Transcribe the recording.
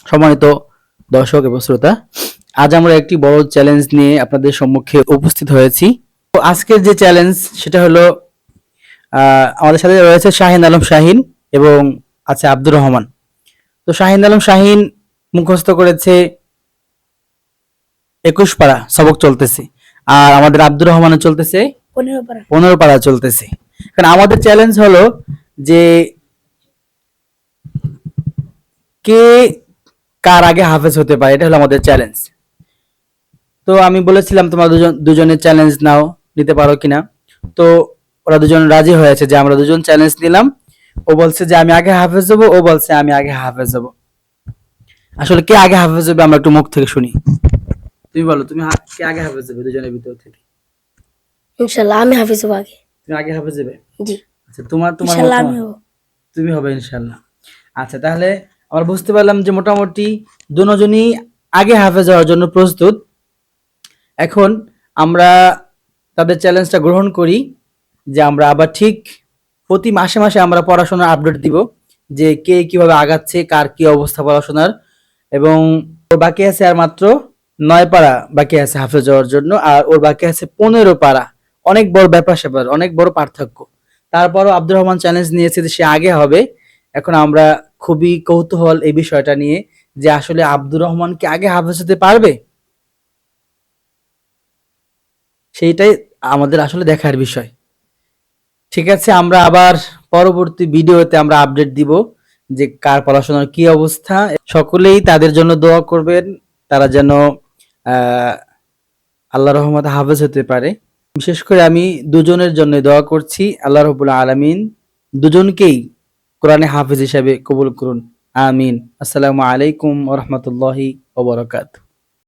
সম্মানিত দর্শক এবং শ্রোতা, আজ আমরা একটি বড় চ্যালেঞ্জ নিয়ে আপনাদের সম্মুখে উপস্থিত হয়েছি। তো আজকের যে চ্যালেঞ্জ সেটা হলো আমাদের সাথে রয়েছে শাহিন আলম শাহিন এবং আছে আব্দুর রহমান। তো শাহিন আলম শাহিন মুখস্থ করেছে 21 পারা সবক চলতেছে, আর আমাদের আব্দুর রহমানের চলতেছে 15 পারা চলতেছে। কারণ আমাদের চ্যালেঞ্জ হলো যে কে কার আগে হাফেজ হতে পারে, এটা হলো আমাদের চ্যালেঞ্জ। তো আমি বলেছিলাম তোমরা দুজনের চ্যালেঞ্জ নাও, নিতে পারো কিনা। তো ওরা দুজন রাজি হয়েছে যে আমরা দুজন চ্যালেঞ্জ নিলাম। ও বলছে যে আমি আগে হাফেজ হবো, ও বলছে আমি আগে হাফেজ হবো। আসলে কে আগে হাফেজ হবে আমরা একটু মুখ থেকে শুনি। তুমি বলো, তুমি কে আগে হাফেজ হবে দুজনের ভিতর থেকে? ইনশাআল্লাহ আমি হাফেজ হব আগে। তুমি আগে হাফেজ হবে? জি আচ্ছা, তোমার ইনশাআল্লাহ আমি হব। তুমি হবে ইনশাআল্লাহ। আচ্ছা, তাহলে আমরা বুঝতে পারলাম যে মোটামুটি দুজনই আগে হাফেজ হওয়ার জন্য প্রস্তুত। এখন আমরা তাদের চ্যালেঞ্জটা গ্রহণ করি যে আমরা আবার ঠিক প্রতি মাসে মাসে আমরা পড়াশোনার আপডেট দিব যে কে কিভাবে আগাচ্ছে, কার কি অবস্থা পড়াশোনার। এবং ওর বাকি আছে আর মাত্র 9 পারা বাকি আছে হাফেজ হওয়ার জন্য, আর ওর বাকি আছে 15 পারা। অনেক বড় ব্যাপার স্যাপার, অনেক বড় পার্থক্য। তারপরও আব্দুর রহমান চ্যালেঞ্জ নিয়েছে যে সে আগে হবে। এখন আমরা খুবই কৌতূহল এই বিষয়টা নিয়ে যে আসলে আব্দুর রহমান কি আগে হাফেজ হতে পারবে, সেইটাই আমাদের আসলে দেখার বিষয়। ঠিক আছে, আমরা আবার পরবর্তী ভিডিওতে আমরা আপডেট দিব যে কার পড়াশোনার কি অবস্থা। সকলেই তাদের জন্য দোয়া করবেন, তারা যেন আল্লাহ রহমতে হাফেজ হতে পারে। বিশেষ করে আমি দুজনের জন্য দোয়া করছি, আল্লাহ রাব্বুল আলামিন দুজনকেই কোরআনে হাফেজ হিসাবে কবুল করুন, আমিন। আসসালামু আলাইকুম ওয়া রাহমাতুল্লাহি ওয়া বারাকাতুহু।